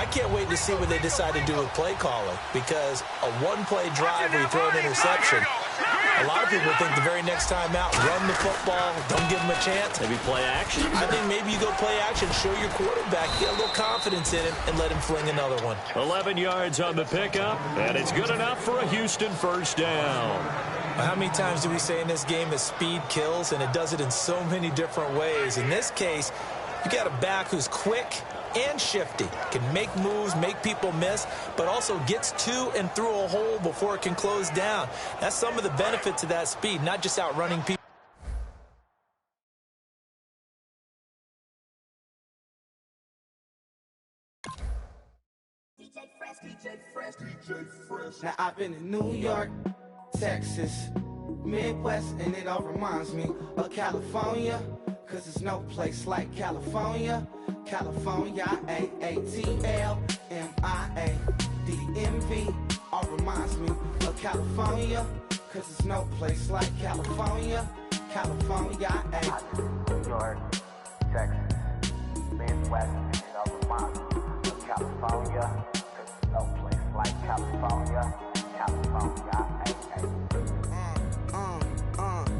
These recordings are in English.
I can't wait to see what they decide to do with play calling, because a one-play drive where you throw an interception, a lot of people think the very next time out, run the football, don't give them a chance. Maybe play action? I think maybe you go play action, show your quarterback, get a little confidence in him, and let him fling another one. 11 yards on the pickup, and it's good enough for a Houston first down. How many times do we say in this game that speed kills, and it does it in so many different ways? In this case, you got a back who's quick and shifty, can make moves, make people miss, but also gets to and through a hole before it can close down. That's some of the benefits of that speed, not just outrunning people. Now I've been in New York, Texas, Midwest, and it all reminds me of California, cause there's no place like California. California, A-A-T-L-M-I-A-D-M-V, all reminds me of California, cause there's no place like California. California, New York, Texas, Midwest, and it all reminds me of California, cause there's no place like California. California,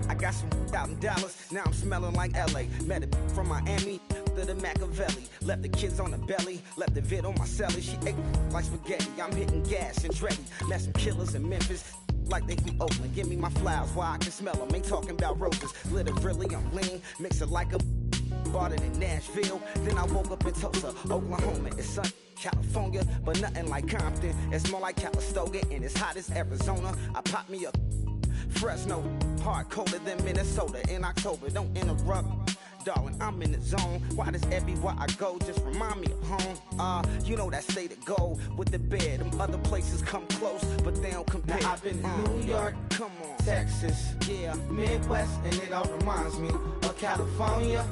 I got some out in Dallas, now I'm smelling like LA. Met a from Miami to the Machiavelli. Left the kids on the belly, left the vid on my celly. She ate like spaghetti, I'm hitting gas and Dreddy. Met some killers in Memphis, like they from Oakland. Give me my flowers while I can smell them. Ain't talking about roses, literally I'm lean. Mix it like a bought it in Nashville. Then I woke up in Tulsa, Oklahoma. It's sun, California, but nothing like Compton. It's more like Calistoga, and it's hot as Arizona. I pop me up Fresno, hard colder than Minnesota in October. Don't interrupt, darling, I'm in the zone. Why does everywhere I go just remind me of home? You know that say to go with the bed. Them other places come close, but they don't compare. Now I've been in New York, come on, Texas, yeah, Midwest, and it all reminds me of California,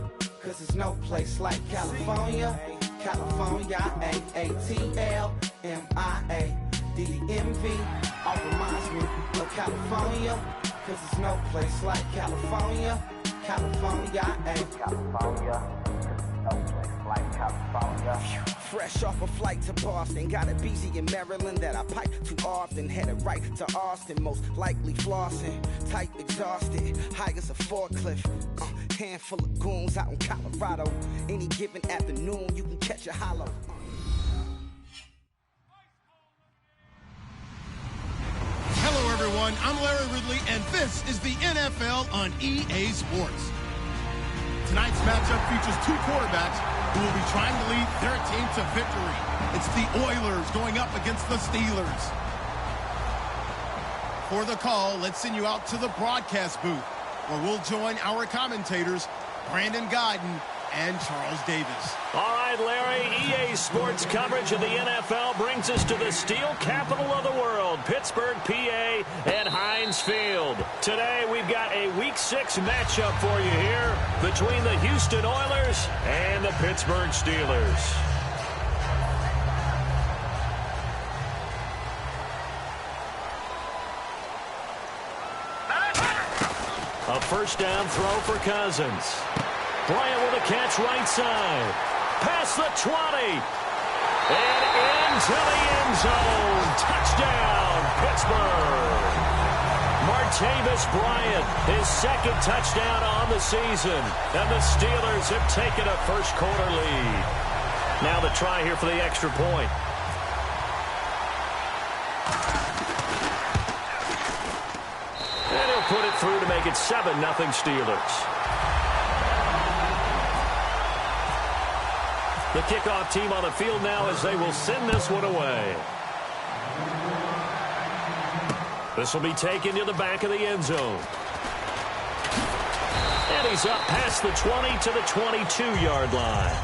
cause there's no place like California. California, A-A-T-L-M-I-A-D-M-V, all reminds me of California, cause there's no place like California. California, California, no place like California. Fresh off a flight to Boston, got a BZ in Maryland that I pipe too often. Headed right to Austin, most likely flossing. Tight, exhausted, high as a forklift. Handful of goons out in Colorado. Any given afternoon, you can catch a hollow. Hello, everyone. I'm Larry Ridley, and this is the NFL on EA Sports. Tonight's matchup features two quarterbacks who will be trying to lead their team to victory. It's the Oilers going up against the Steelers. For the call, let's send you out to the broadcast booth, where we'll join our commentators, Brandon Guyton and Charles Davis. All right, Larry, EA Sports coverage of the NFL brings us to the steel capital of the world, Pittsburgh, PA, and Heinz Field. Today, we've got a Week 6 matchup for you here between the Houston Oilers and the Pittsburgh Steelers. A first down throw for Cousins. Bryant with a catch right side. Past the 20. And into the end zone. Touchdown, Pittsburgh. Martavis Bryant, his second touchdown on the season. And the Steelers have taken a first quarter lead. Now the try here for the extra point. And he'll put it through to make it 7-0 Steelers. The kickoff team on the field now as they will send this one away. This will be taken to the back of the end zone. And he's up past the 20 to the 22-yard line.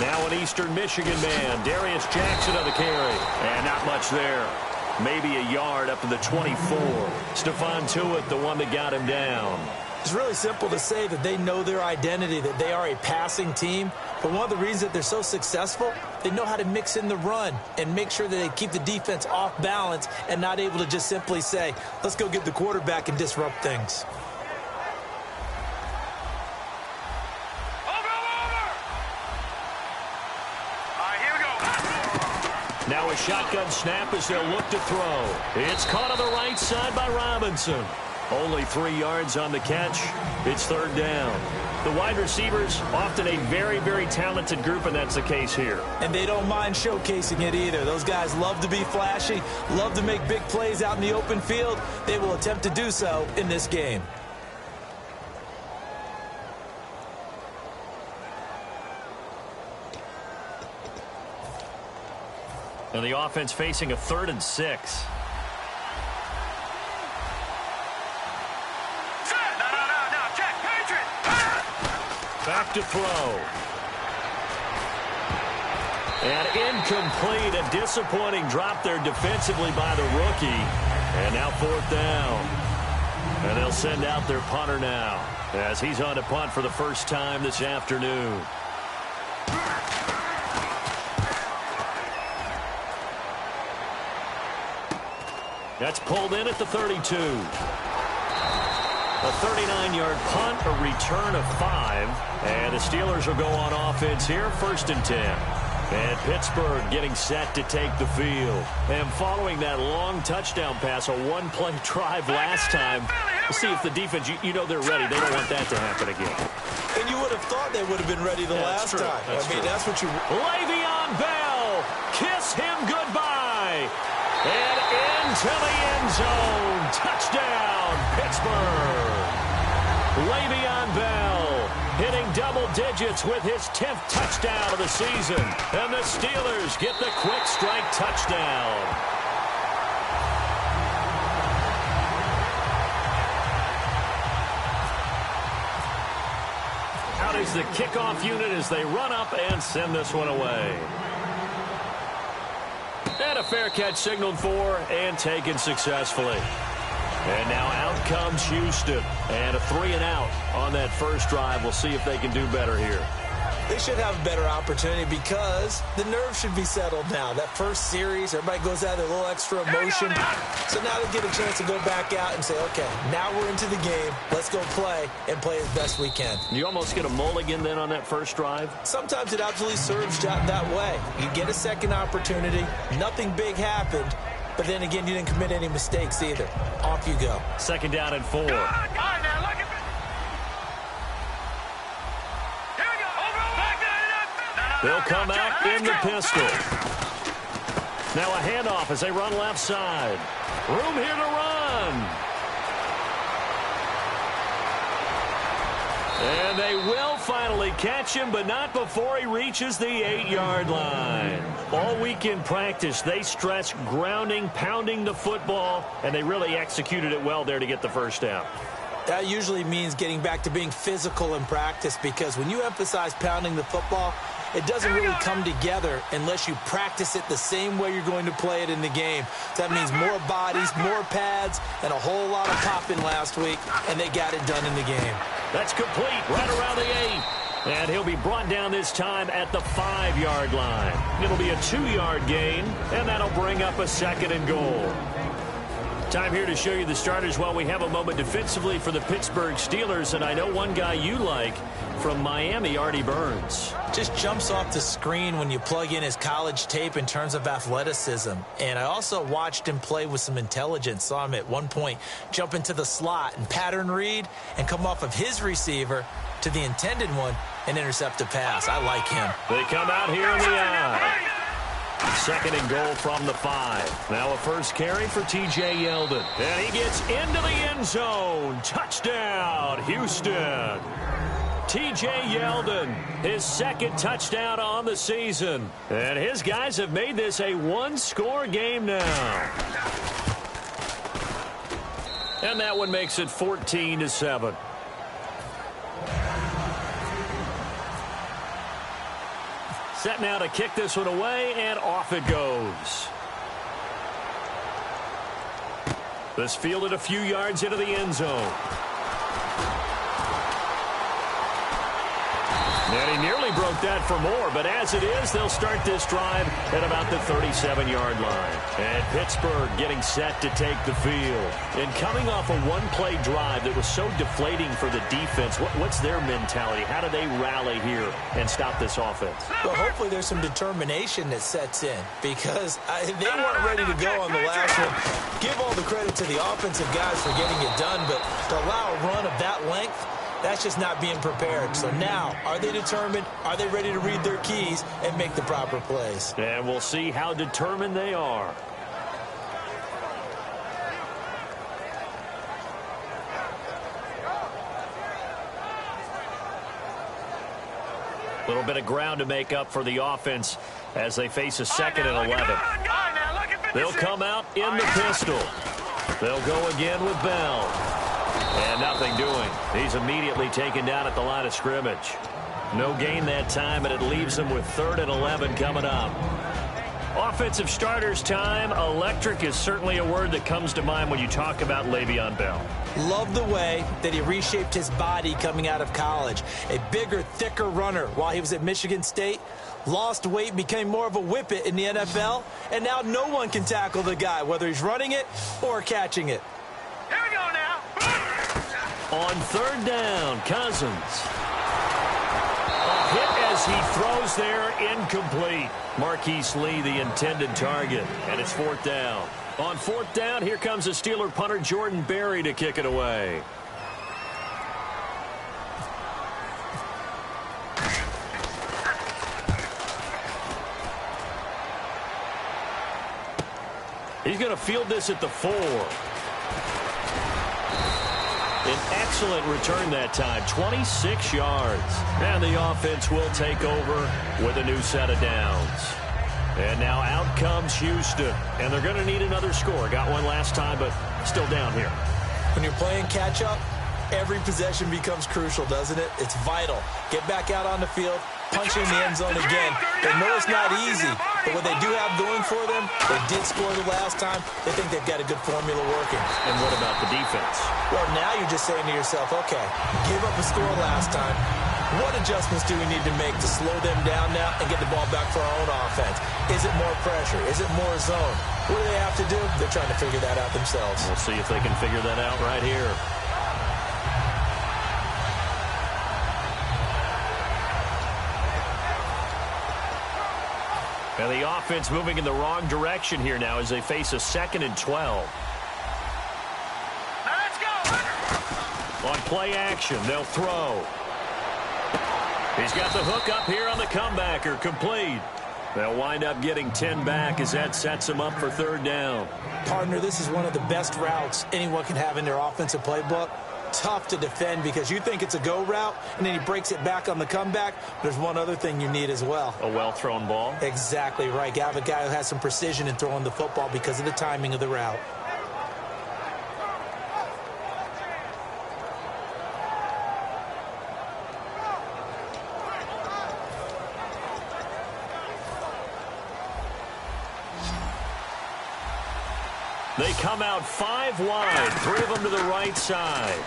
Now an Eastern Michigan man, Darius Jackson on the carry. And not much there. Maybe a yard up to the 24. Stephon Tuitt, the one that got him down. It's really simple to say that they know their identity, that they are a passing team. But one of the reasons that they're so successful, they know how to mix in the run and make sure that they keep the defense off balance and not able to just simply say, let's go get the quarterback and disrupt things. Now a shotgun snap as they'll look to throw. It's caught on the right side by Robinson. Only 3 yards on the catch. It's third down. The wide receivers, often a very, very talented group, and that's the case here. And they don't mind showcasing it either. Those guys love to be flashy, love to make big plays out in the open field. They will attempt to do so in this game. And the offense facing a 3rd and 6. Back to throw. And incomplete. A disappointing drop there defensively by the rookie. And now 4th down. And they'll send out their punter now as he's on to punt for the first time this afternoon. That's pulled in at the 32. A 39-yard punt, a return of 5. And the Steelers will go on offense here, 1st and 10. And Pittsburgh getting set to take the field. And following that long touchdown pass, a one-play drive last time, we'll see if the defense, you know they're ready. They don't want that to happen again. And you would have thought they would have been ready the last time. That's what you... Le'Veon Bell, kiss him goodbye. And into the end zone. Touchdown, Pittsburgh. Le'Veon Bell hitting double digits with his 10th touchdown of the season. And the Steelers get the quick strike touchdown. Out is the kickoff unit as they run up and send this one away. And a fair catch signaled for and taken successfully. And now out comes Houston. And a 3-and-out on that first drive. We'll see if they can do better here. They should have a better opportunity because the nerves should be settled now. That first series, everybody goes out with a little extra emotion. So now they get a chance to go back out and say, okay, now we're into the game. Let's go play and play as best we can. You almost get a mulligan then on that first drive? Sometimes it absolutely serves that way. You get a second opportunity. Nothing big happened. But then again, you didn't commit any mistakes either. Off you go. 2nd down and 4. They'll come out in the pistol. Now a handoff as they run left side. Room here to run. And they will finally catch him, but not before he reaches the 8-yard line. All week in practice, they stressed grounding, pounding the football, and they really executed it well there to get the first down. That usually means getting back to being physical in practice, because when you emphasize pounding the football, it doesn't really come together unless you practice it the same way you're going to play it in the game. So that means more bodies, more pads, and a whole lot of popping last week, and they got it done in the game. That's complete right around the 8. And he'll be brought down this time at the 5-yard line. It'll be a 2-yard gain, and that'll bring up a 2nd and goal. Time here to show you the starters while we have a moment defensively for the Pittsburgh Steelers. And I know one guy you like from Miami, Artie Burns. Just jumps off the screen when you plug in his college tape in terms of athleticism. And I also watched him play with some intelligence. Saw him at one point jump into the slot and pattern read and come off of his receiver to the intended one and intercept a pass. I like him. They come out here in the eye. 2nd and goal from the 5. Now a first carry for T.J. Yeldon. And he gets into the end zone. Touchdown, Houston. T.J. Yeldon, his 2nd touchdown on the season. And his guys have made this a one-score game now. And that one makes it 14-7. Set now to kick this one away, and off it goes. This fielded a few yards into the end zone. And he nearly broke that for more, but as it is, they'll start this drive at about the 37-yard line. And Pittsburgh getting set to take the field. And coming off a one-play drive that was so deflating for the defense, what's their mentality? How do they rally here and stop this offense? Well, hopefully there's some determination that sets in, because they weren't ready to go on the last one. Give all the credit to the offensive guys for getting it done, but to allow a run of that length, that's just not being prepared. So now, are they determined? Are they ready to read their keys and make the proper plays? And we'll see how determined they are. A little bit of ground to make up for the offense as they face a 2nd and 11. They'll come out in the pistol. They'll go again with Bell. And nothing doing. He's immediately taken down at the line of scrimmage. No gain that time, and it leaves them with 3rd and 11 coming up. Offensive starters time. Electric is certainly a word that comes to mind when you talk about Le'Veon Bell. Love the way that he reshaped his body coming out of college. A bigger, thicker runner while he was at Michigan State. Lost weight, became more of a whippet in the NFL, and now no one can tackle the guy, whether he's running it or catching it. Here we go now. On 3rd down, Cousins. A hit as he throws there, incomplete. Marquise Lee, the intended target, and it's 4th down. On 4th down, here comes the Steeler punter Jordan Berry to kick it away. He's going to field this at the 4. An excellent return that time, 26 yards. And the offense will take over with a new set of downs. And now out comes Houston. And they're going to need another score. Got one last time, but still down here. When you're playing catch-up, every possession becomes crucial, doesn't it? It's vital. Get back out on the field, punch in the end zone again. They know it's not easy, but what they do have going for them, they did score the last time. They think they've got a good formula working. And what about the defense? Well, now you're just saying to yourself, okay, give up a score last time. What adjustments do we need to make to slow them down now and get the ball back for our own offense? Is it more pressure? Is it more zone? What do they have to do? They're trying to figure that out themselves. We'll see if they can figure that out right here. And the offense moving in the wrong direction here now as they face a 2nd and 12. Now let's go. On play action, they'll throw. He's got the hook up here on the comebacker, complete. They'll wind up getting 10 back as that sets them up for 3rd down. Partner, this is one of the best routes anyone can have in their offensive playbook. Tough to defend because you think it's a go route, and then he breaks it back on the comeback. There's one other thing you need as well. A well-thrown ball? Exactly right. You have a guy who has some precision in throwing the football because of the timing of the route. They come out 5 wide, 3 of them to the right side.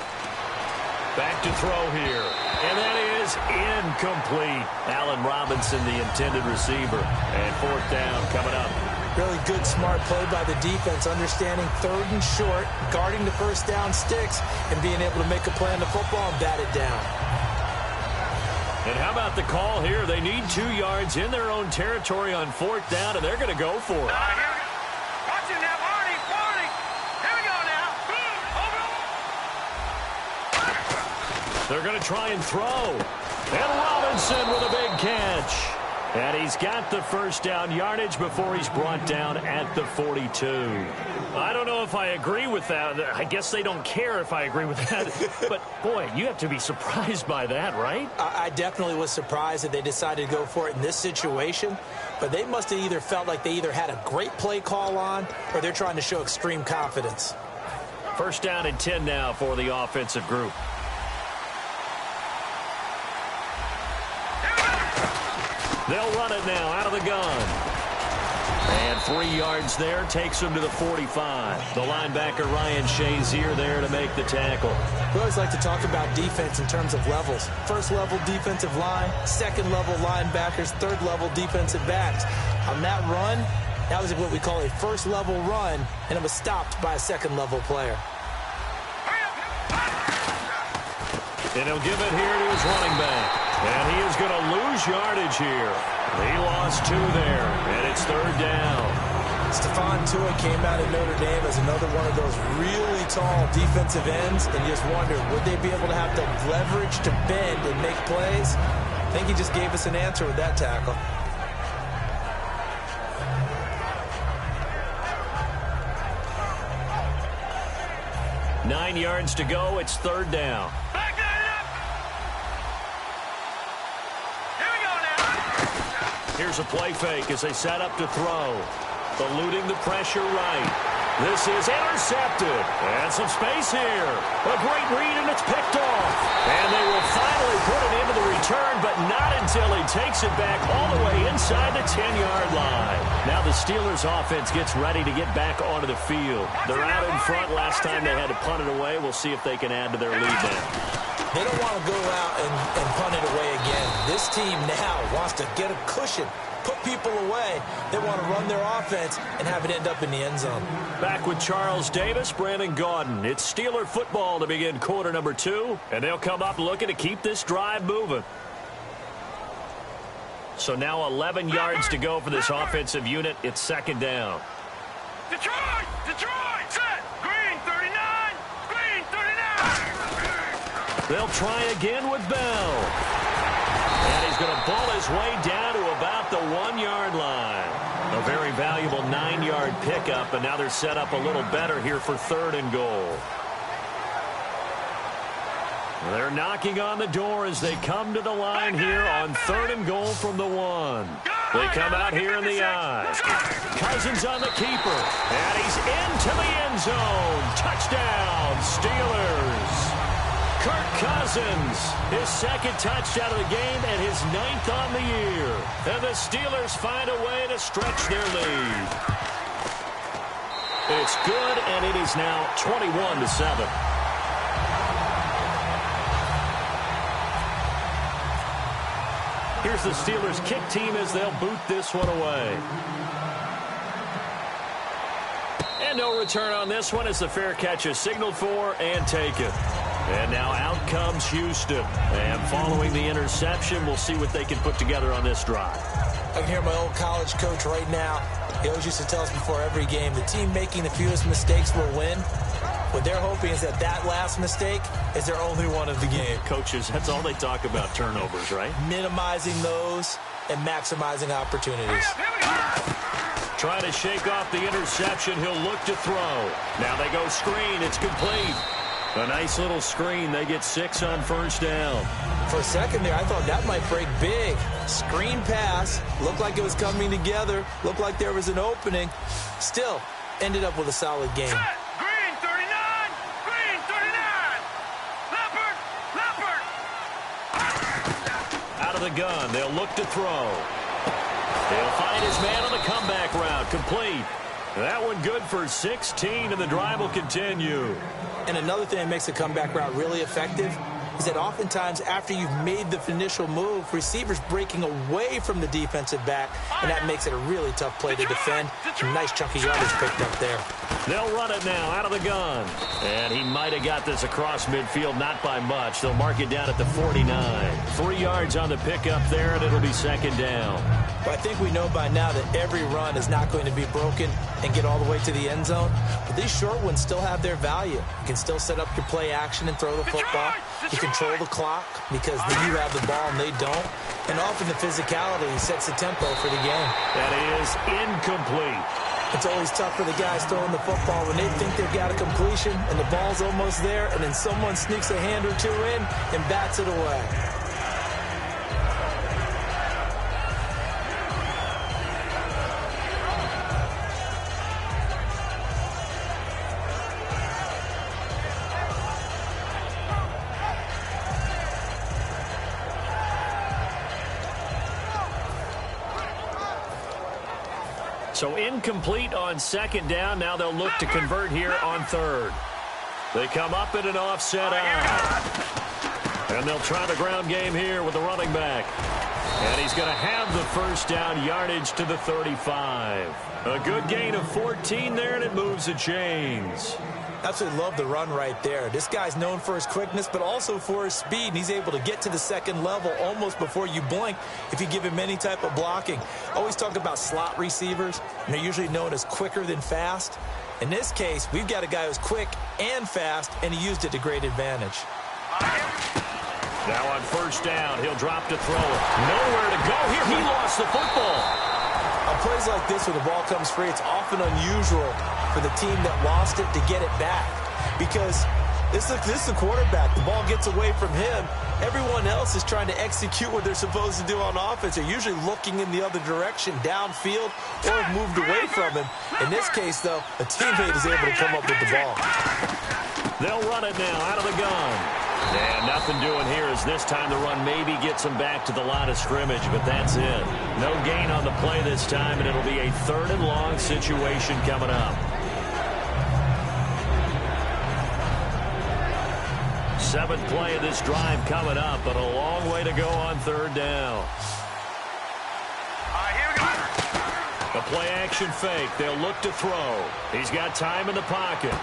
Back to throw here, and that is incomplete. Allen Robinson, the intended receiver, and 4th down coming up. Really good, smart play by the defense, understanding 3rd and short, guarding the first down sticks, and being able to make a play on the football and bat it down. And how about the call here? They need 2 yards in their own territory on 4th down, and they're going to go for it. Watch him now, Barney. Here we go now. They're going to try and throw. And Robinson with a big catch. And he's got the first down yardage before he's brought down at the 42. I don't know if I agree with that. I guess they don't care if I agree with that. But, boy, you have to be surprised by that, right? I definitely was surprised that they decided to go for it in this situation. But they must have either felt like they either had a great play call on or they're trying to show extreme confidence. First down and 10 now for the offensive group. They'll run it now out of the gun. And 3 yards there takes him to the 45. The linebacker Ryan Shazier there to make the tackle. We always like to talk about defense in terms of levels. First level defensive line, second level linebackers, third level defensive backs. On that run, that was what we call a first level run, and it was stopped by a second level player. And he'll give it here to his running back. And he is going to lose yardage here. He lost 2 there, and it's 3rd down. Stephon Tuitt came out of Notre Dame as another one of those really tall defensive ends, and you just wondered, would they be able to have the leverage to bend and make plays? I think he just gave us an answer with that tackle. Nine yards to go. It's 3rd down. Here's a play fake as they set up to throw. Eluding the pressure right. This is intercepted. And some space here. A great read, and it's picked off. And they will finally put it into the return, but not until he takes it back all the way inside the 10-yard line. Now the Steelers offense gets ready to get back onto the field. They're out in front. Last time they had to punt it away. We'll see if they can add to their lead now. They don't want to go out and punt it away again. This team now wants to get a cushion, put people away. They want to run their offense and have it end up in the end zone. Back with Charles Davis, Brandon Gaudin. It's Steeler football to begin quarter number 2, and they'll come up looking to keep this drive moving. So now 11 yards to go for this offensive unit. It's 2nd down. Detroit! Detroit! Set! Green 39! Green 39! They'll try again with Bell. And he's going to ball his way down to about the 1-yard line. A very valuable 9-yard pickup, and now they're set up a little better here for 3rd and goal. They're knocking on the door as they come to the line here on 3rd and goal from the 1. They come out here in the I. Cousins on the keeper, and he's into the end zone. Touchdown, Steelers. Kirk Cousins, his 2nd touchdown of the game and his 9th on the year. And the Steelers find a way to stretch their lead. It's good, and it is now 21-7. Here's the Steelers kick team as they'll boot this one away. And no return on this one as the fair catch is signaled for and taken. And now out comes Houston. And following the interception, we'll see what they can put together on this drive. I can hear my old college coach right now. He always used to tell us before every game, the team making the fewest mistakes will win. What they're hoping is that last mistake is their only one of the game. Coaches, that's all they talk about, turnovers, right? Minimizing those and maximizing opportunities. Trying to shake off the interception. He'll look to throw. Now they go screen. It's complete. A nice little screen. They get 6 on 1st down. For a second there, I thought that might break big. Screen pass. Looked like it was coming together. Looked like there was an opening. Still, ended up with a solid game. Green 39! Green 39! Leopard! Leopard! Out of the gun. They'll look to throw. He'll find his man on the comeback route. Complete. That one good for 16, and the drive will continue. And another thing that makes the comeback route really effective is that oftentimes after you've made the initial move, receivers breaking away from the defensive back, and that makes it a really tough play to defend. Some nice chunky yardage picked up there. They'll run it now out of the gun. And he might have got this across midfield, not by much. They'll mark it down at the 49. 3 yards on the pickup there, and it'll be 2nd down. But I think we know by now that every run is not going to be broken and get all the way to the end zone. But these short ones still have their value. You can still set up your play action and throw the football. You control the clock because you have the ball and they don't. And often the physicality sets the tempo for the game. That is incomplete. It's always tough for the guys throwing the football when they think they've got a completion and the ball's almost there, and then someone sneaks a hand or two in and bats it away. So incomplete on second down. Now they'll look to convert here on third. They come up in an offset out. And they'll try the ground game here with the running back. And he's going to have the first down, yardage to the 35. A good gain of 14 there, and it moves the chains. Absolutely love the run right there. This guy's known for his quickness, but also for his speed. And he's able to get to the second level almost before you blink if you give him any type of blocking. Always talk about slot receivers, and they're usually known as quicker than fast. In this case, we've got a guy who's quick and fast, and he used it to great advantage. Now on first down, he'll drop to throw. Nowhere to go here. He lost the football. On plays like this where the ball comes free, it's often unusual for the team that lost it to get it back. Because this is the quarterback. The ball gets away from him. Everyone else is trying to execute what they're supposed to do on offense. They're usually looking in the other direction, downfield, or have moved away from him. In this case, though, a teammate is able to come up with the ball. They'll run it now out of the gun. And nothing doing here as this time the run maybe gets them back to the line of scrimmage, but that's it. No gain on the play this time, and it'll be a 3rd and long situation coming up. 7th play of this drive coming up, but a long way to go on 3rd down. Here we go. A play action fake. They'll look to throw. He's got time in the pocket.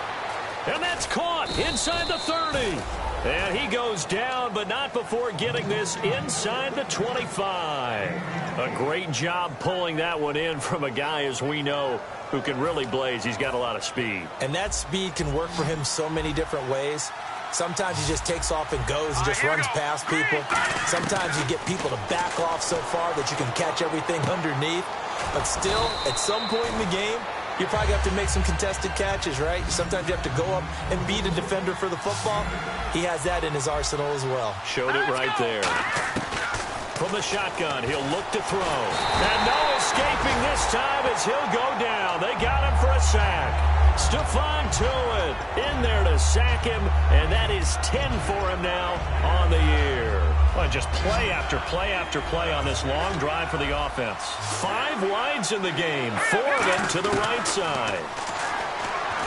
And that's caught inside the 30. And he goes down, but not before getting this inside the 25. A great job pulling that one in from a guy, as we know, who can really blaze. He's got a lot of speed. And that speed can work for him so many different ways. Sometimes he just takes off and goes and just runs past people. Sometimes you get people to back off so far that you can catch everything underneath. But still, at some point in the game, you probably have to make some contested catches, right? Sometimes you have to go up and beat a defender for the football. He has that in his arsenal as well. Showed it right there. From the shotgun, he'll look to throw. And no escaping this time as he'll go down. They got him for a sack. Stephon Tuitt in there to sack him, and that is 10 for him now on the year. Well, just play after play after play on this long drive for the offense. 5 wides in the game, 4 of them to the right side.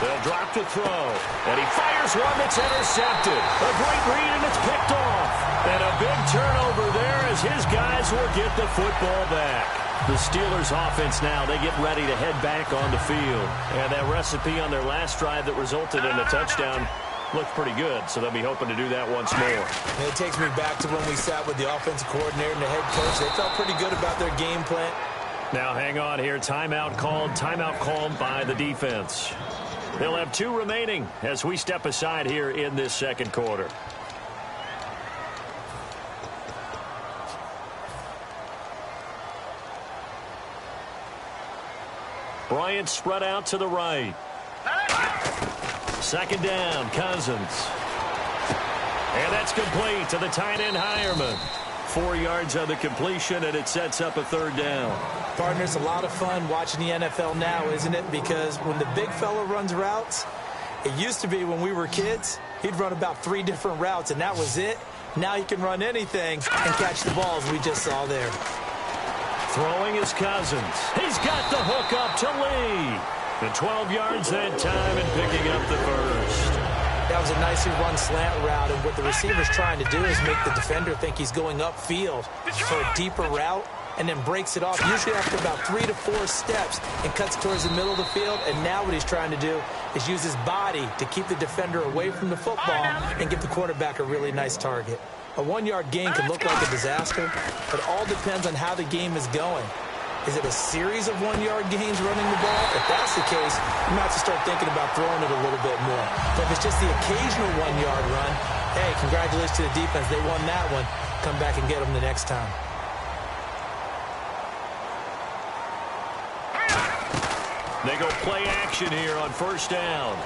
They'll drop to throw, and he fires one that's intercepted. A great read, and it's picked off. And a big turnover there as his guys will get the football back. The Steelers offense now, they get ready to head back on the field. And that recipe on their last drive that resulted in a touchdown looked pretty good, so they'll be hoping to do that once more. And it takes me back to when we sat with the offensive coordinator and the head coach. They felt pretty good about their game plan. Now hang on here. Timeout called by the defense. They'll have 2 remaining as we step aside here in this second quarter. Bryant spread out to the right. Second down, Cousins. And that's complete to the tight end, Hireman. 4 yards on the completion, and it sets up a 3rd down. Partner, it's a lot of fun watching the NFL now, isn't it? Because when the big fella runs routes, it used to be when we were kids, he'd run about 3 different routes, and that was it. Now he can run anything and catch the balls we just saw there. Throwing is Cousins. He's got the hook up to Lee. The 12 yards that time and picking up the first. That was a nicely run slant route, and what the receiver's trying to do is make the defender think he's going upfield for a deeper route and then breaks it off, usually after about 3 to 4 steps, and cuts towards the middle of the field. And now what he's trying to do is use his body to keep the defender away from the football and give the quarterback a really nice target. A 1-yard gain can look like a disaster, but it all depends on how the game is going. Is it a series of 1-yard gains running the ball? If that's the case, you might have to start thinking about throwing it a little bit more. But if it's just the occasional 1-yard run, hey, congratulations to the defense. They won that one. Come back and get them the next time. They go play action here on first down.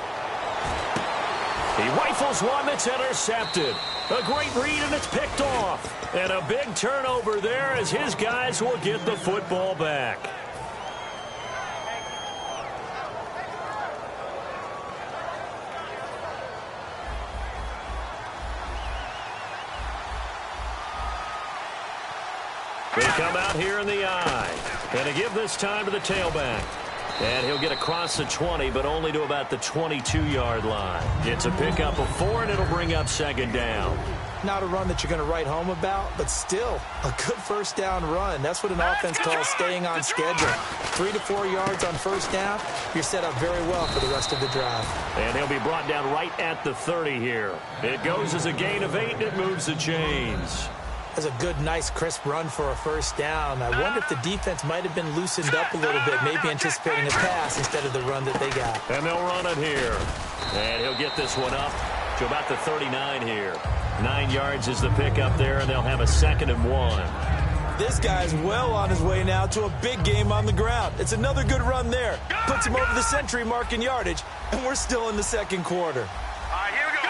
He rifles one that's intercepted. A great read, and it's picked off. And a big turnover there as his guys will get the football back. They come out here in the eye. And to give this time to the tailback. And he'll get across the 20, but only to about the 22-yard line. It's a pickup of 4, and it'll bring up second down. Not a run that you're going to write home about, but still a good first down run. That's what an offense calls staying on schedule. 3 to 4 yards on first down, you're set up very well for the rest of the drive. And he'll be brought down right at the 30 here. It goes as a gain of 8, and it moves the chains. That's a good, nice, crisp run for a first down. I wonder if the defense might have been loosened up a little bit, maybe anticipating a pass instead of the run that they got. And they'll run it here. And he'll get this one up to about the 39 here. 9 yards is the pickup there, and they'll have a 2nd and 1. This guy's well on his way now to a big game on the ground. It's another good run there. Puts him over the century mark in yardage, and we're still in the second quarter. All right, here we go.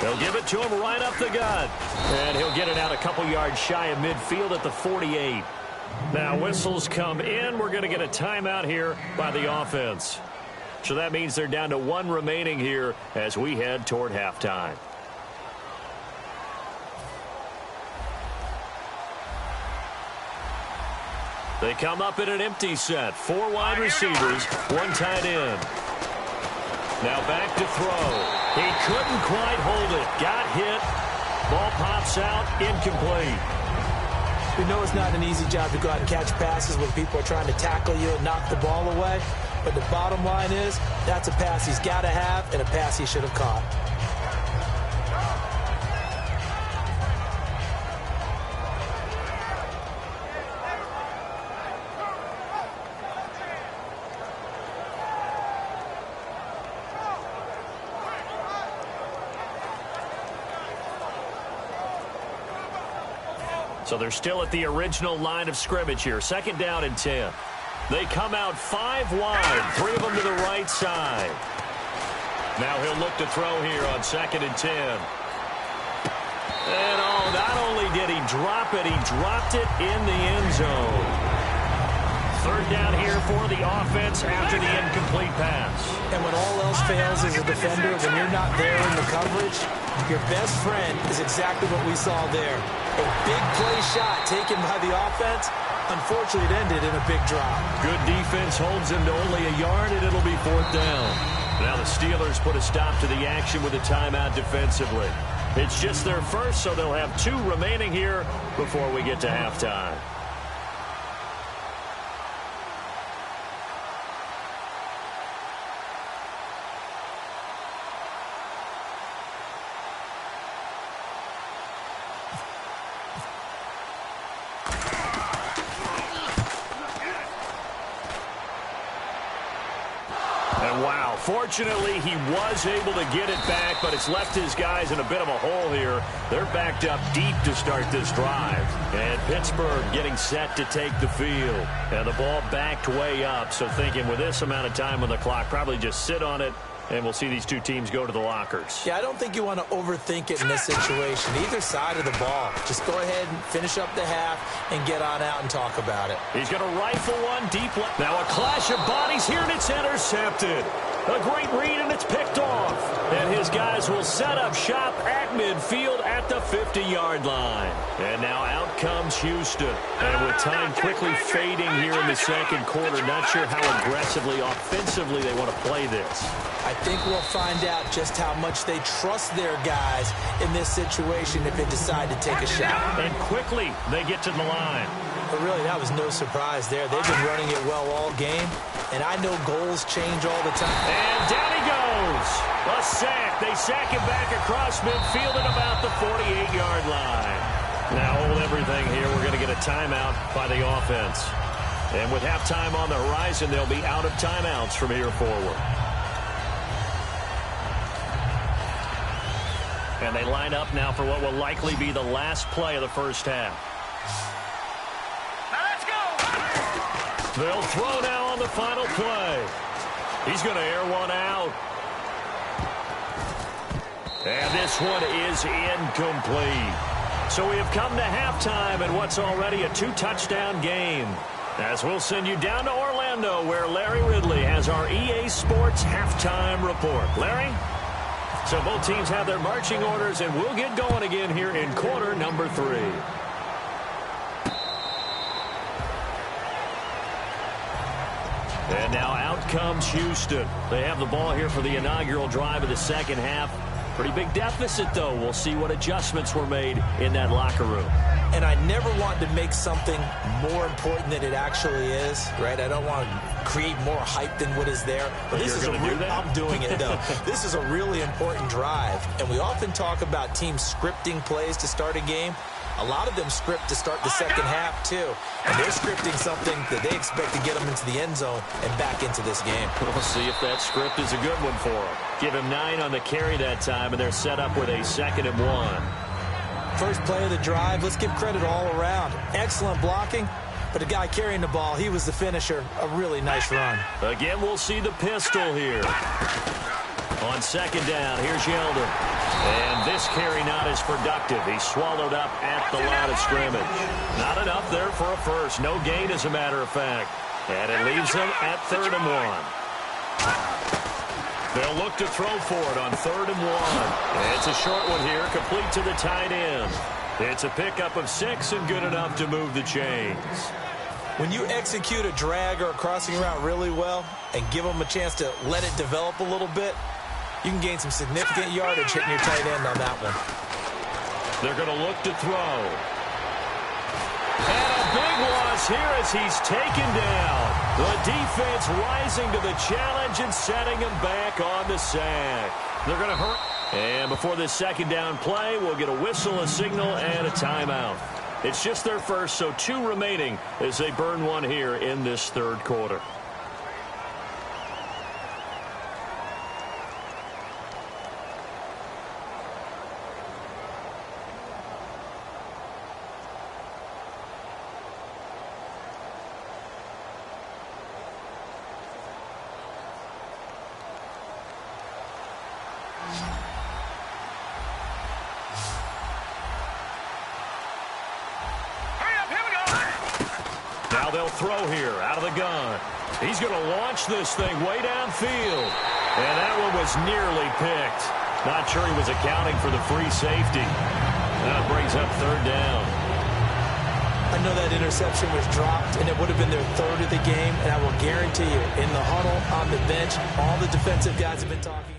They'll give it to him right up the gut. And he'll get it out a couple yards shy of midfield at the 48. Now whistles come in. We're going to get a timeout here by the offense. So that means they're down to 1 remaining here as we head toward halftime. They come up in an empty set. 4 wide receivers, 1 tight end. Now back to throw. He couldn't quite hold it. Got hit. Ball pops out. Incomplete. We know it's not an easy job to go out and catch passes when people are trying to tackle you and knock the ball away. But the bottom line is, that's a pass he's got to have and a pass he should have caught. So they're still at the original line of scrimmage here. 2nd down and 10. They come out 5 wide, 3 of them to the right side. Now he'll look to throw here on 2nd and 10. And not only did he drop it, he dropped it in the end zone. 3rd down here for the offense after the incomplete pass. And when all else fails as a defender, when you're not there in the coverage, your best friend is exactly what we saw there. A big play shot taken by the offense. Unfortunately, it ended in a big drop. Good defense holds him to only a yard, and it'll be 4th down. Now the Steelers put a stop to the action with a timeout defensively. It's just their first, so they'll have 2 remaining here before we get to halftime. Fortunately, he was able to get it back, but it's left his guys in a bit of a hole here. They're backed up deep to start this drive. And Pittsburgh getting set to take the field. And the ball backed way up, so thinking with this amount of time on the clock, probably just sit on it, and we'll see these 2 teams go to the lockers. Yeah, I don't think you want to overthink it in this situation. Either side of the ball. Just go ahead and finish up the half and get on out and talk about it. He's going to rifle one deep left. Now a clash of bodies here, and it's intercepted. A great read, and it's picked off. And his guys will set up shop at midfield at the 50-yard line. And now out comes Houston. And with time quickly fading here in the second quarter, not sure how aggressively, offensively they want to play this. I think we'll find out just how much they trust their guys in this situation if they decide to take a shot. And quickly they get to the line. But really, that was no surprise there. They've been running it well all game, and I know goals change all the time. And down he goes. A sack. They sack him back across midfield at about the 48-yard line. Now hold everything here. We're going to get a timeout by the offense. And with halftime on the horizon, they'll be out of timeouts from here forward. And they line up now for what will likely be the last play of the first half. They'll throw now on the final play. He's going to air one out. And this one is incomplete. So we have come to halftime in what's already a 2-touchdown game. As we'll send you down to Orlando, where Larry Ridley has our EA Sports halftime report. Larry? So both teams have their marching orders, and we'll get going again here in quarter number 3. And now out comes Houston. They have the ball here for the inaugural drive of the second half. Pretty big deficit, though. We'll see what adjustments were made in that locker room. And I never want to make something more important than it actually is, right? I don't want to create more hype than what is there. But this is I'm doing it, though. This is a really important drive. And we often talk about teams scripting plays to start a game. A lot of them script to start the second half, too. And they're scripting something that they expect to get them into the end zone and back into this game. We'll see if that script is a good one for them. Give him 9 on the carry that time, and they're set up with a 2nd and 1. First play of the drive, let's give credit all around. Excellent blocking, but the guy carrying the ball, he was the finisher. A really nice run. Again, we'll see the pistol here. On 2nd down, here's Yeldon. And this carry not as productive. He's swallowed up at the line of scrimmage. Not enough there for a first. No gain, as a matter of fact. And it leaves him at 3rd and 1. They'll look to throw for it on 3rd and 1. It's a short one here, complete to the tight end. It's a pickup of 6 and good enough to move the chains. When you execute a drag or a crossing route really well and give them a chance to let it develop a little bit, you can gain some significant yardage hitting your tight end on that one. They're going to look to throw. And a big loss here as he's taken down. The defense rising to the challenge and setting him back on the sack. They're going to hurt. And before this 2nd down play, we'll get a whistle, a signal, and a timeout. It's just their first, so 2 remaining as they burn one here in this 3rd quarter. Now they'll throw here out of the gun. He's going to launch this thing way downfield. And that one was nearly picked. Not sure he was accounting for the free safety. That brings up 3rd down. I know that interception was dropped, and it would have been their 3rd of the game. And I will guarantee you, in the huddle, on the bench, all the defensive guys have been talking.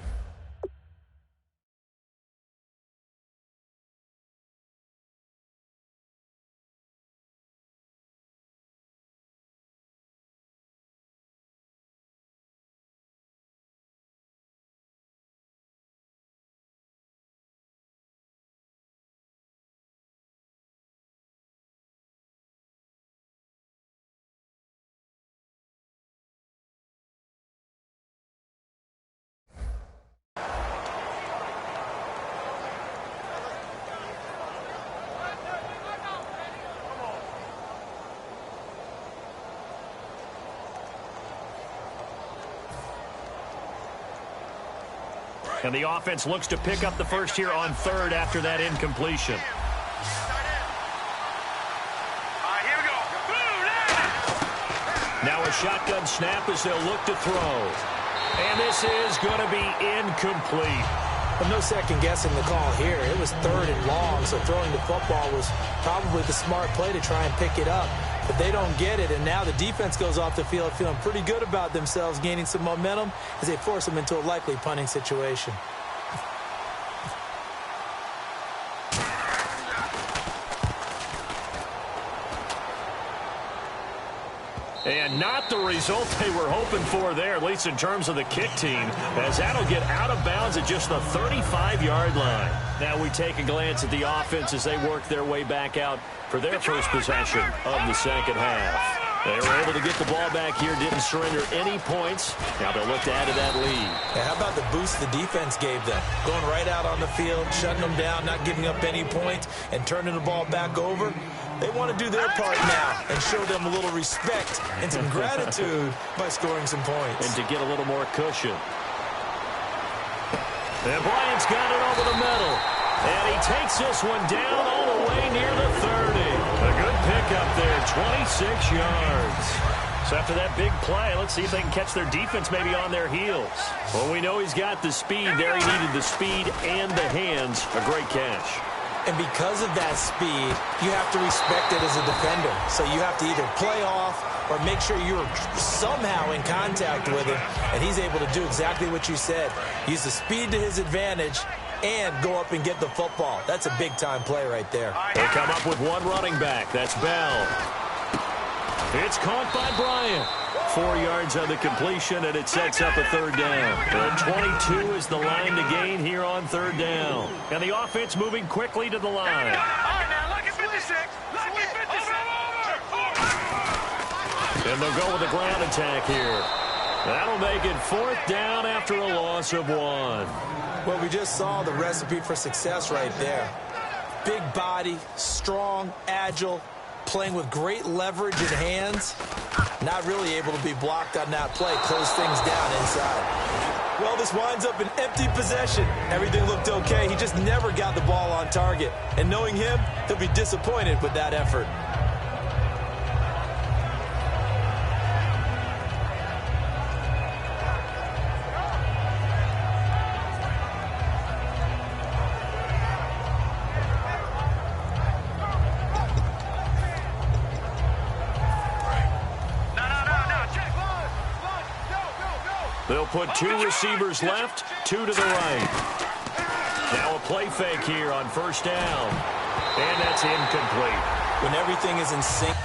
And the offense looks to pick up the first here on 3rd after that incompletion. Here we go. Now a shotgun snap as they'll look to throw. And this is going to be incomplete. Well, no second guessing the call here. It was 3rd and long, so throwing the football was probably the smart play to try and pick it up. But they don't get it, and now the defense goes off the field feeling pretty good about themselves, gaining some momentum as they force them into a likely punting situation. And not the result they were hoping for there, at least in terms of the kick team, as that'll get out of bounds at just the 35-yard line. Now we take a glance at the offense as they work their way back out for their first possession of the second half. They were able to get the ball back here, didn't surrender any points. Now they'll look to add to that lead. Yeah, how about the boost the defense gave them? Going right out on the field, shutting them down, not giving up any points, and turning the ball back over. They want to do their part now and show them a little respect and some gratitude by scoring some points. And to get a little more cushion. And Bryant's got it over the middle. And he takes this one down all the way near the 30. A good pickup there, 26 yards. So after that big play, let's see if they can catch their defense maybe on their heels. Well, we know he's got the speed there. He needed the speed and the hands. A great catch. And because of that speed, you have to respect it as a defender. So you have to either play off or make sure you're somehow in contact with him, and he's able to do exactly what you said. Use the speed to his advantage and go up and get the football. That's a big-time play right there. They come up with one running back. That's Bell. It's caught by Bryant. 4 yards on the completion, and it sets up a third down. And 22 is the line to gain here on third down. And the offense moving quickly to the line. All right, now, look at 56. Look at 56. And they'll go with a ground attack here. That'll make it fourth down after a loss of 1. Well, we just saw the recipe for success right there. Big body, strong, agile, playing with great leverage in hands. Not really able to be blocked on that play. Close things down inside. Well, this winds up an empty possession. Everything looked okay. He just never got the ball on target. And knowing him, he'll be disappointed with that effort. They'll put 2 receivers left, 2 to the right. Now a play fake here on first down. And that's incomplete. When everything is in sync.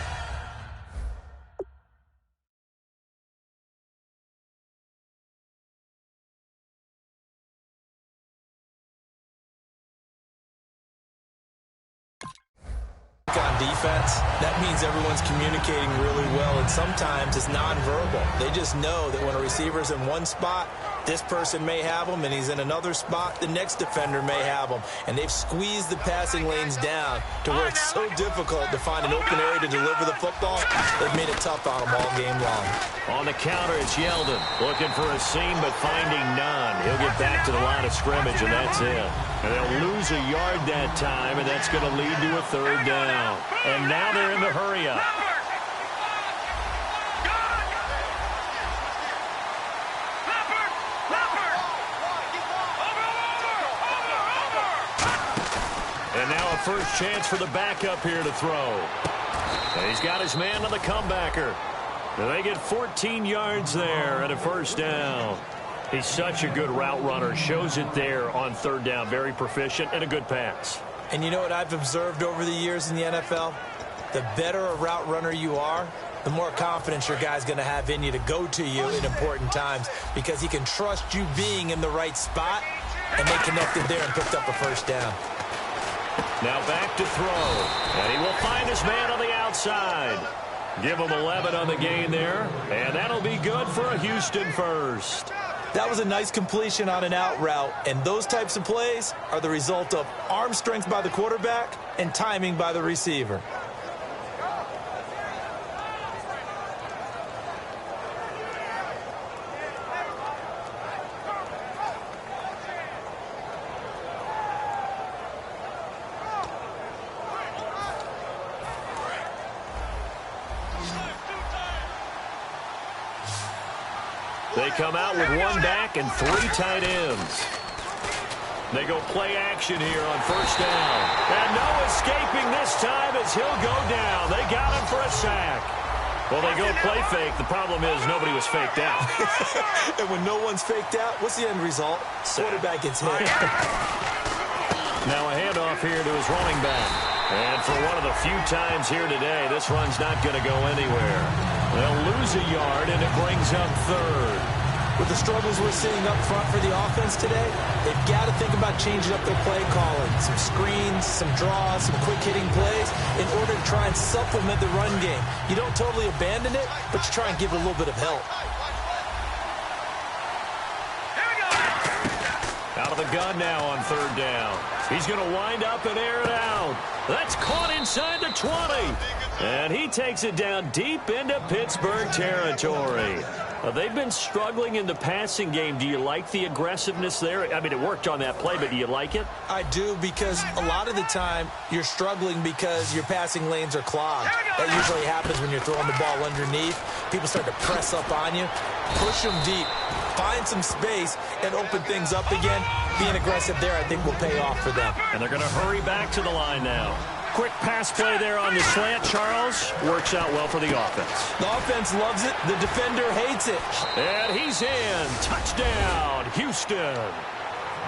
On defense, that means everyone's communicating really well, and sometimes it's nonverbal. They just know that when a receiver's in one spot, this person may have him, and he's in another spot, the next defender may have him. And they've squeezed the passing lanes down to where it's so difficult to find an open area to deliver the football. They've made it tough on them all game long. On the counter, it's Yeldon. Looking for a seam, but finding none. He'll get back to the line of scrimmage, and that's it. And they'll lose a yard that time, and that's going to lead to a third down. And now they're in the hurry-up. And now a first chance for the backup here to throw. And he's got his man on the comebacker. And they get 14 yards there and a first down. He's such a good route runner. Shows it there on third down. Very proficient and a good pass. And you know what I've observed over the years in the NFL? The better a route runner you are, the more confidence your guy's going to have in you to go to you in important times, because he can trust you being in the right spot, and they connected there and picked up a first down. Now back to throw. And he will find his man on the outside. Give him 11 on the gain there. And that'll be good for a Houston first. That was a nice completion on an out route. And those types of plays are the result of arm strength by the quarterback and timing by the receiver. They come out with one back and 3 tight ends. They go play action here on first down. And no escaping this time as he'll go down. They got him for a sack. Well, they go play fake. The problem is nobody was faked out. And when no one's faked out, what's the end result? Quarterback gets hit. Now a handoff here to his running back. And for one of the few times here today, this run's not going to go anywhere. They'll lose a yard, and it brings up third. With the struggles we're seeing up front for the offense today, they've got to think about changing up their play calling. Some screens, some draws, some quick-hitting plays in order to try and supplement the run game. You don't totally abandon it, but you try and give it a little bit of help. Out of the gun now on third down. He's going to wind up and air it out. That's caught inside the 20. And he takes it down deep into Pittsburgh territory. They've been struggling in the passing game. Do you like the aggressiveness there? I mean, it worked on that play, but do you like it? I do, because a lot of the time you're struggling because your passing lanes are clogged. That usually happens when you're throwing the ball underneath. People start to press up on you. Push them deep. Find some space and open things up again. Being aggressive there, I think, will pay off for them. And they're going to hurry back to the line now. Quick pass play there on the slant, Charles. Works out well for the offense. The offense loves it. The defender hates it. And he's in. Touchdown, Houston.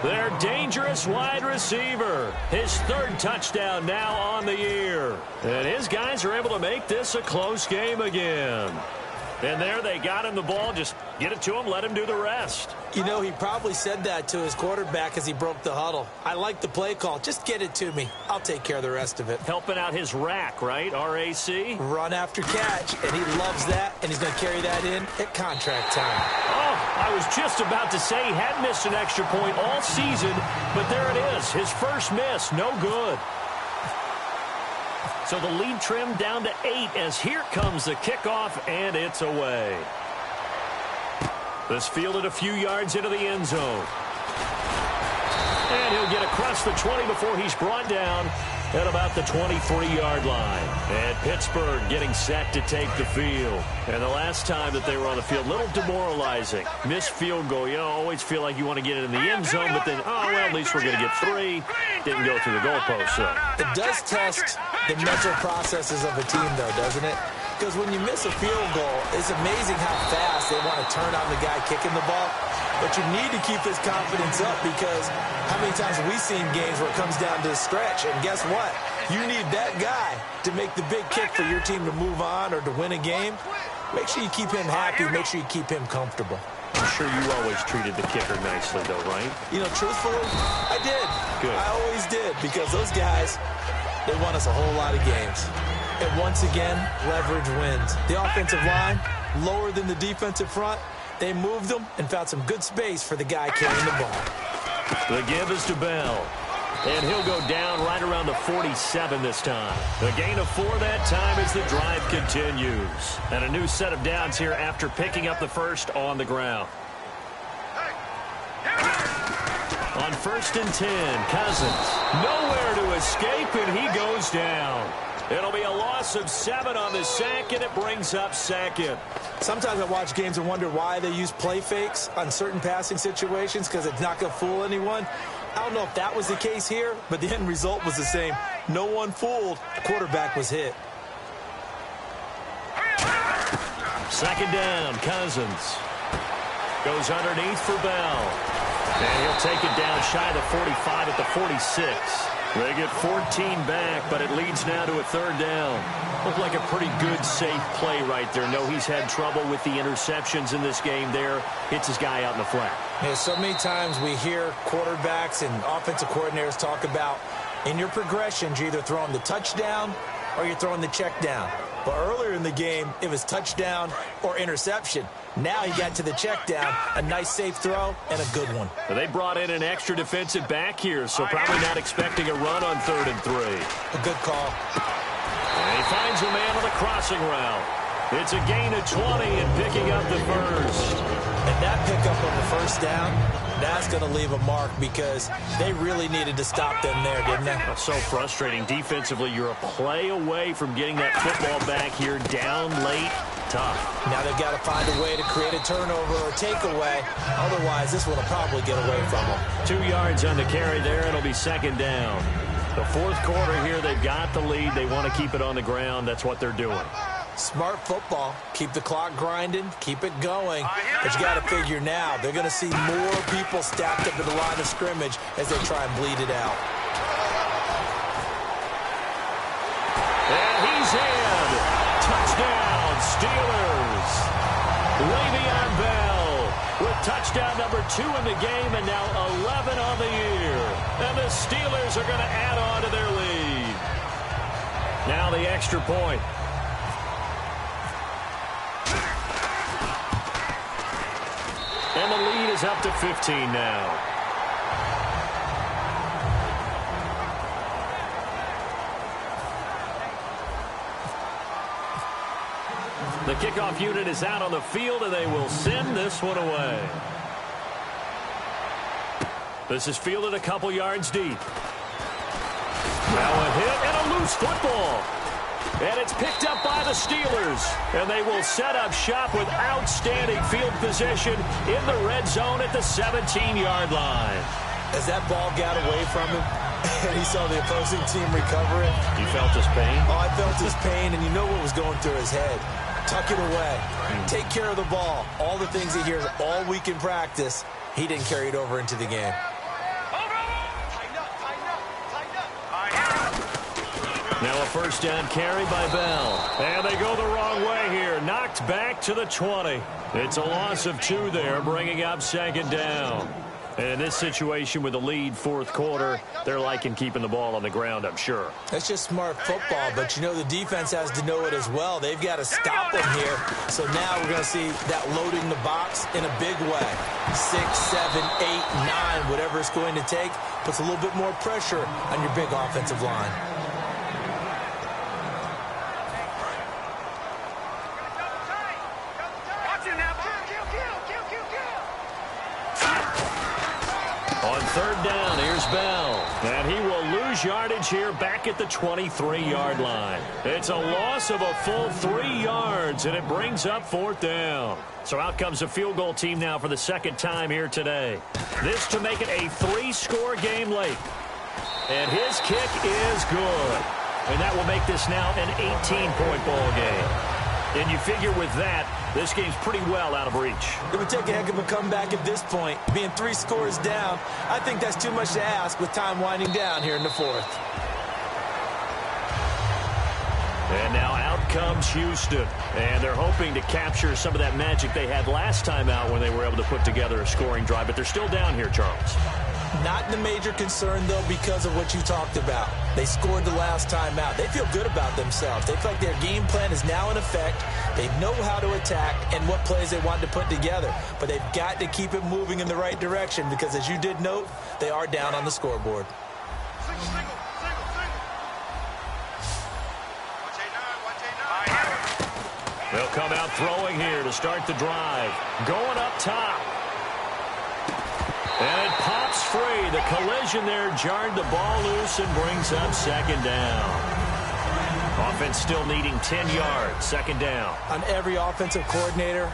Their dangerous wide receiver. His third touchdown now on the year. And his guys are able to make this a close game again. And there they got him the ball. Just get it to him, let him do the rest. You know, he probably said that to his quarterback as he broke the huddle. I like the play call. Just get it to me. I'll take care of the rest of it. Helping out his rack, right? RAC? Run after catch, and he loves that, and he's going to carry that in at contract time. Oh, I was just about to say he had missed an extra point all season, but there it is. His first miss, no good. So the lead trimmed down to 8 as here comes the kickoff, and it's away. This fielded a few yards into the end zone. And he'll get across the 20 before he's brought down at about the 23-yard line. And Pittsburgh getting set to take the field. And the last time that they were on the field, a little demoralizing. Missed field goal. You know, always feel like you want to get it in the end zone, but then, oh, well, at least we're going to get 3. Didn't go through the goalpost, so. It does test the mental processes of a team, though, doesn't it? Because when you miss a field goal, it's amazing how fast they want to turn on the guy kicking the ball. But you need to keep his confidence up, because how many times have we seen games where it comes down to a stretch? And guess what? You need that guy to make the big kick for your team to move on or to win a game. Make sure you keep him happy. Make sure you keep him comfortable. I'm sure you always treated the kicker nicely, though, right? You know, truthfully, I did. Good. I always did, because those guys, they won us a whole lot of games. And once again, leverage wins. The offensive line, lower than the defensive front. They moved them and found some good space for the guy carrying the ball. The give is to Bell. And he'll go down right around the 47 this time. A gain of 4 that time as the drive continues. And a new set of downs here after picking up the first on the ground. On 1st and 10, Cousins. Nowhere to escape, and he goes down. It'll be a loss of 7 on the sack, and it brings up 2nd. Sometimes I watch games and wonder why they use play fakes on certain passing situations, because it's not going to fool anyone. I don't know if that was the case here, but the end result was the same. No one fooled. The quarterback was hit. 2nd down, Cousins. Goes underneath for Bell. And he'll take it down shy of the 45 at the 46. They get 14 back, but it leads now to a 3rd down. Looked like a pretty good, safe play right there. No, he's had trouble with the interceptions in this game there. Hits his guy out in the flat. Yeah, so many times we hear quarterbacks and offensive coordinators talk about in your progressions, you're either throwing the touchdown or you're throwing the check down. But earlier in the game, it was touchdown or interception. Now he got to the check down, a nice safe throw, and a good one. Well, they brought in an extra defensive back here, so probably not expecting a run on 3rd and 3. A good call. And he finds a man on the crossing route. It's a gain of 20 and picking up the first. And that pickup on the 1st down, that's going to leave a mark, because they really needed to stop them there, didn't they? That's so frustrating. Defensively, you're a play away from getting that football back here down late. Tough. Now they've got to find a way to create a turnover or takeaway. Otherwise, this one will probably get away from them. 2 yards on the carry there. It'll be 2nd down. The 4th quarter here, they've got the lead. They want to keep it on the ground. That's what they're doing. Smart football. Keep the clock grinding. Keep it going. But you got to figure now, they're going to see more people stacked up at the line of scrimmage as they try and bleed it out. And he's in. Touchdown, Steelers. Le'Veon Bell with touchdown number 2 in the game, and now 11 on the year. And the Steelers are going to add on to their lead. Now the extra point. And the lead is up to 15 now. The kickoff unit is out on the field, and they will send this one away. This is fielded a couple yards deep. Now a hit and a loose football. And it's picked up by the Steelers. And they will set up shop with outstanding field position in the red zone at the 17-yard line. As that ball got away from him, and he saw the opposing team recover it. You felt his pain? Oh, I felt his pain, and you know what was going through his head. Tuck it away. Take care of the ball. All the things he hears all week in practice, he didn't carry it over into the game. Now a first down carry by Bell. And they go the wrong way here. Knocked back to the 20. It's a loss of 2 there, bringing up second down. And in this situation with the lead fourth quarter, they're liking keeping the ball on the ground, I'm sure. That's just smart football, but you know the defense has to know it as well. They've got to stop them here. So now we're going to see that loading the box in a big way. 6, 7, 8, 9, whatever it's going to take, puts a little bit more pressure on your big offensive line. On third down, here's Bell. And he will lose yardage here back at the 23-yard line. It's a loss of a full 3 yards, and it brings up fourth down. So out comes the field goal team now for the second time here today. This to make it a 3-score game late. And his kick is good. And that will make this now an 18-point ball game. And you figure with that, this game's pretty well out of reach. It would take a heck of a comeback at this point. Being 3 scores down, I think that's too much to ask with time winding down here in the fourth. And now out comes Houston. And they're hoping to capture some of that magic they had last time out when they were able to put together a scoring drive. But they're still down here, Charles. Not the major concern, though, because of what you talked about. They scored the last time out. They feel good about themselves. They feel like their game plan is now in effect. They know how to attack and what plays they want to put together. But they've got to keep it moving in the right direction because, as you did note, they are down on the scoreboard. They'll come out throwing here to start the drive. Going up top. And it pops free. The collision there jarred the ball loose and brings up second down. Offense still needing 10 yards. Second down. On every offensive coordinator,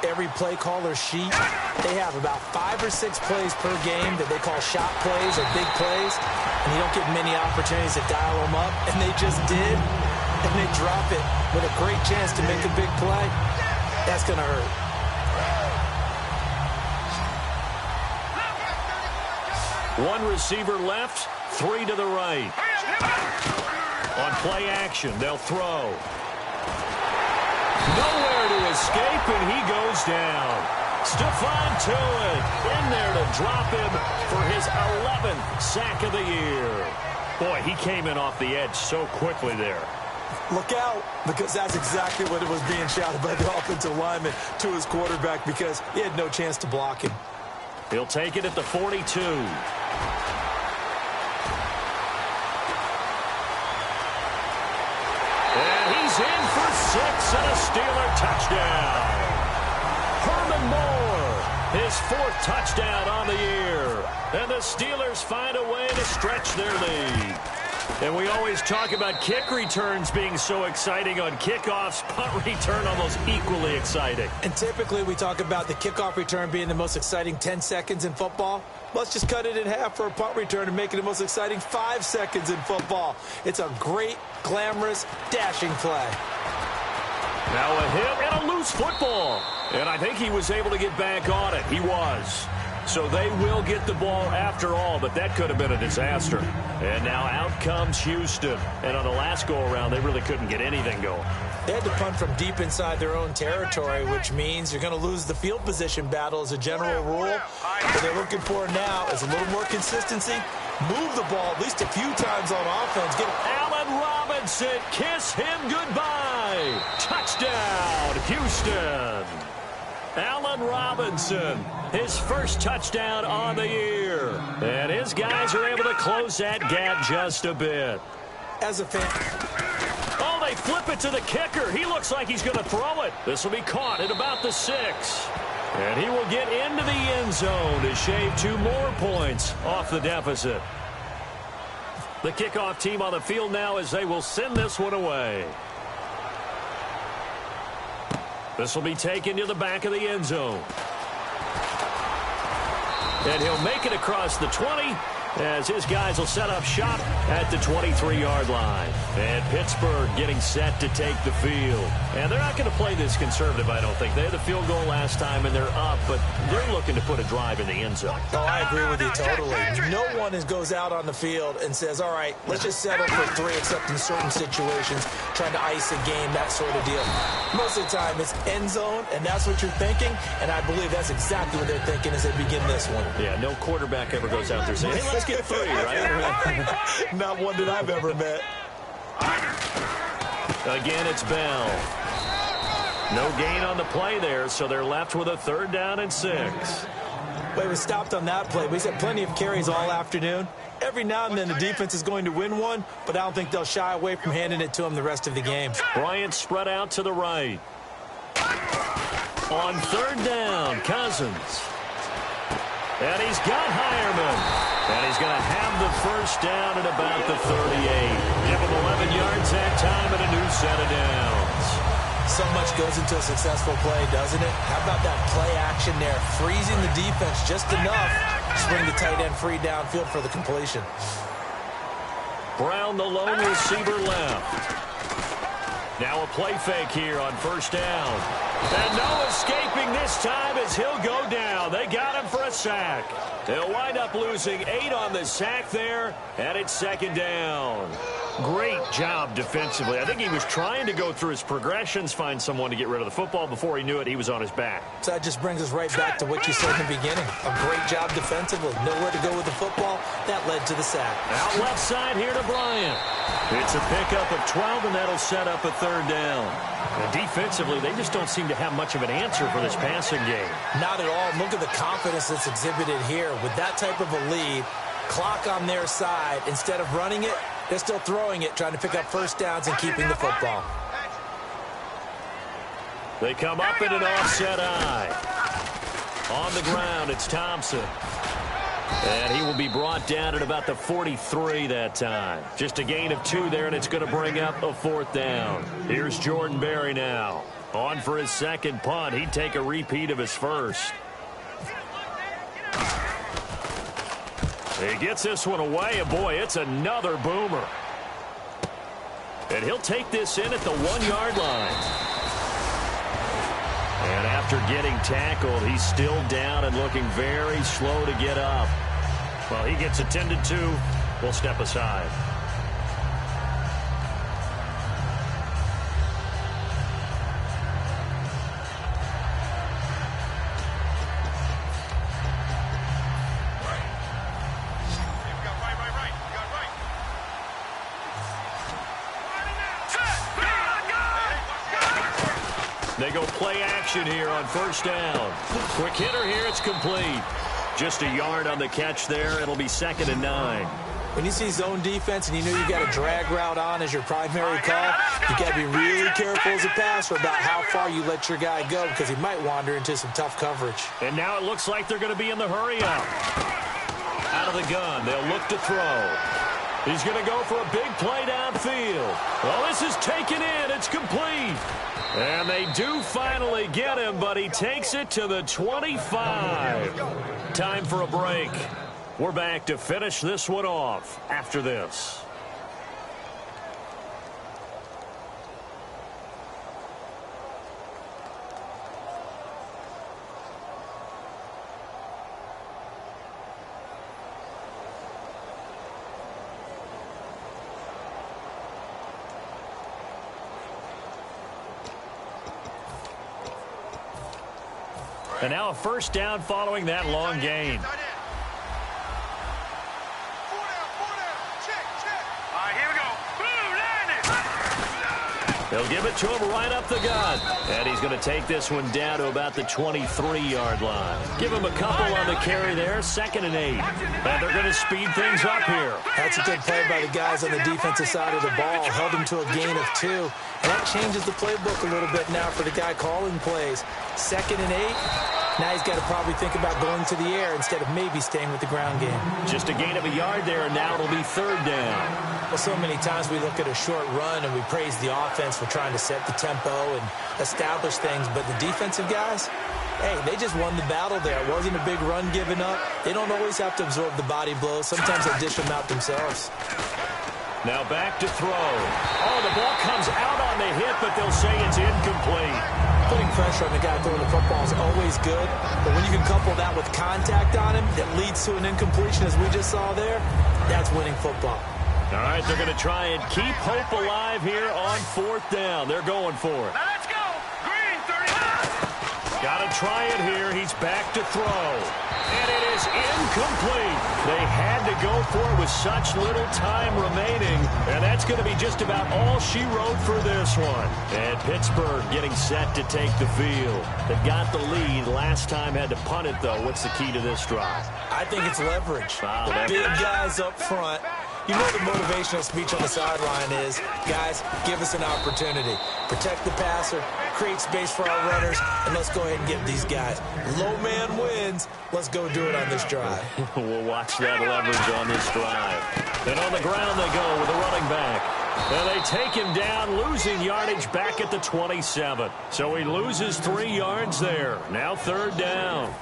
every play caller sheet, they have about 5 or 6 plays per game that they call shot plays or big plays. And you don't get many opportunities to dial them up. And they just did. And they drop it with a great chance to make a big play. That's going to hurt. One receiver left, 3 to the right. On play action, they'll throw. Nowhere to escape, and he goes down. Stephon Tuitt in there to drop him for his 11th sack of the year. Boy, he came in off the edge so quickly there. Look out, because that's exactly what it was being shouted by the offensive lineman to his quarterback because he had no chance to block him. He'll take it at the 42. And he's in for 6 and a Steeler touchdown. Herman Moore, his 4th touchdown on the year. And the Steelers find a way to stretch their lead. And we always talk about kick returns being so exciting on kickoffs. Punt return almost equally exciting. And typically we talk about the kickoff return being the most exciting 10 seconds in football. Let's just cut it in half for a punt return and make it the most exciting 5 seconds in football. It's a great, glamorous, dashing play. Now a hit and a loose football. And I think he was able to get back on it. He was. So they will get the ball after all, but that could have been a disaster. And now out comes Houston. And on the last go-around, they really couldn't get anything going. They had to punt from deep inside their own territory, which means you're going to lose the field position battle as a general rule. What they're looking for now is a little more consistency. Move the ball at least a few times on offense. Get Allen Robinson, kiss him goodbye. Touchdown, Houston. Allen Robinson, his first touchdown on the year. And his guys are able to close that gap just a bit. As a fan, oh, they They flip it to the kicker. He looks like he's going to throw it. This will be caught at about the 6. And he will get into the end zone to shave 2 more points off the deficit. The kickoff team on the field now as they will send this one away. This will be taken to the back of the end zone. And he'll make it across the 20 as his guys will set up shop at the 23-yard line. And Pittsburgh getting set to take the field. And they're not going to play this conservative, I don't think. They had the field goal last time, and they're up, but they're looking to put a drive in the end zone. Oh, I agree with you totally. No one goes out on the field and says, all right, let's just settle for 3, except in certain situations, trying to ice a game, that sort of deal. Most of the time, it's end zone, and that's what you're thinking, and I believe that's exactly what they're thinking as they begin this one. Yeah, no quarterback ever goes out there saying, hey, let's get 3, right? Not one that I've ever met. Again, it's Bell. No gain on the play there, so they're left with a 3rd down and 6. Wait, we stopped on that play. We've had plenty of carries all afternoon. Every now and then the defense is going to win one, but I don't think they'll shy away from handing it to them the rest of the game. Bryant spread out to the right. On 3rd down, Cousins. And he's got Hireman. And he's going to have the 1st down at about the 38. Give him 11 yards that time and a new set of downs. So much goes into a successful play, doesn't it? How about that play action there? Freezing the defense just enough to bring the tight end free downfield for the completion. Brown, the lone receiver, left. Now a play fake here on 1st down. And no escaping this time as he'll go down. They got him for a sack. They'll wind up losing 8 on the sack there, and it's 2nd down. Great job defensively. I think he was trying to go through his progressions, find someone to get rid of the football. Before he knew it, he was on his back. So that just brings us right back to what you said in the beginning. A great job defensively. Nowhere to go with the football. That led to the sack. Out left side here to Bryant. It's a pickup of 12, and that'll set up a 3rd down. And defensively, they just don't seem to have much of an answer for this passing game. Not at all. Look at the confidence that's exhibited here. With that type of a lead, clock on their side, instead of running it, they're still throwing it, trying to pick up 1st downs and keeping the football. They come up in an offset eye. On the ground, it's Thompson. And he will be brought down at about the 43 that time. Just a gain of 2 there, and it's going to bring up a 4th down. Here's Jordan Berry now. On for his 2nd punt. He'd take a repeat of his 1st. He gets this one away, and boy, it's another boomer. And he'll take this in at the 1-yard line. And after getting tackled, he's still down and looking very slow to get up. Well, he gets attended to. We'll step aside. They go play action here on 1st down. Quick hitter here. It's complete. Just a yard on the catch there. It'll be 2nd and 9. When you see zone defense and you know you got a drag route on as your primary call, you got to be really careful as a passer about how far you let your guy go because he might wander into some tough coverage. And now it looks like they're going to be in the hurry up. Out of the gun. They'll look to throw. He's going to go for a big play downfield. Well, this is taken in. It's complete. And they do finally get him, but he takes it to the 25. Time for a break. We're back to finish this one off after this. And now a 1st down following that long gain. They'll give it to him right up the gut. And he's going to take this one down to about the 23-yard line. Give him a couple on the carry there, 2nd and 8. And they're going to speed things up here. That's a good play by the guys on the defensive side of the ball. Held him to a gain of 2. And that changes the playbook a little bit now for the guy calling plays. 2nd and 8. Now he's got to probably think about going to the air instead of maybe staying with the ground game. Just a gain of a yard there, and now it'll be 3rd down. Well, so many times we look at a short run and we praise the offense for trying to set the tempo and establish things. But the defensive guys, hey, they just won the battle there. It wasn't a big run given up. They don't always have to absorb the body blows. Sometimes they dish them out themselves. Now back to throw. Oh, the ball comes out on the hit, but they'll say it's incomplete. Putting pressure on the guy throwing the football is always good, but when you can couple that with contact on him that leads to an incompletion, as we just saw there, that's winning football. All right, they're going to try and keep hope alive here on 4th down. They're going for it. Now let's go. Green, 39. Got to try it here. He's back to throw. And it is incomplete. They had to go for it with such little time remaining. And that's going to be just about all she wrote for this one. And Pittsburgh getting set to take the field. They got the lead. Last time had to punt it, though. What's the key to this drive? I think it's leverage. Wow, the big guys up front. You know the motivational speech on the sideline is, guys, give us an opportunity. Protect the passer, create space for our runners, and let's go ahead and get these guys. Low man wins. Let's go do it on this drive. We'll watch that leverage on this drive. And on the ground they go with a running back. And they take him down, losing yardage back at the 27. So he loses 3 yards there. Now 3rd down.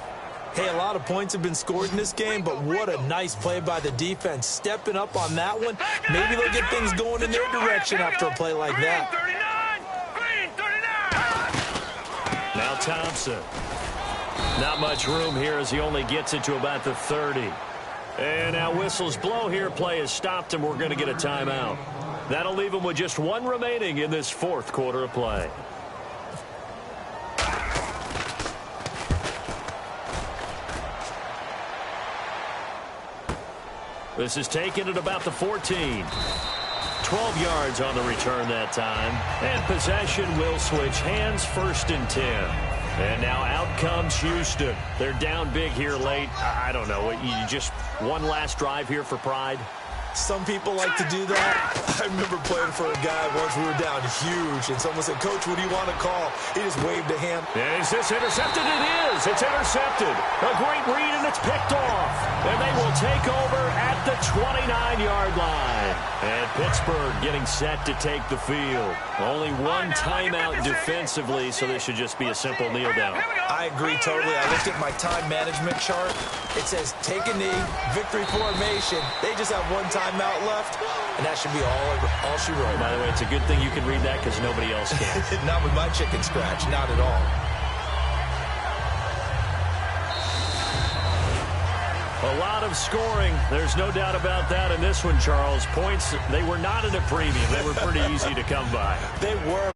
Hey, a lot of points have been scored in this game, but what a nice play by the defense. Stepping up on that one. Maybe they'll get things going in their direction after a play like that. Green, 39. Now Thompson. Not much room here as he only gets it to about the 30. And now whistles blow here. Play is stopped, and we're going to get a timeout. That'll leave him with just 1 remaining in this 4th quarter of play. This is taken at about the 14. 12 yards on the return that time. And possession will switch hands, 1st and 10. And now out comes Houston. They're down big here late. I don't know. You just one last drive here for pride? Some people like to do that. I remember playing for a guy once we were down huge, and someone said, "Coach, what do you want to call?" He just waved a hand. Is this intercepted? It is. It's intercepted. A great read, and it's picked off. And they will take over at the 29-yard line. And Pittsburgh getting set to take the field. Only 1 timeout defensively, so this should just be a simple kneel down. I agree totally. I looked at my time management chart. It says take a knee, victory formation. They just have 1 timeout left, and that should be all she wrote. By the way, it's a good thing you can read that because nobody else can. Not with my chicken scratch, not at all. A lot of scoring. There's no doubt about that in this one, Charles. Points, they were not in a premium. They were pretty easy to come by. They were,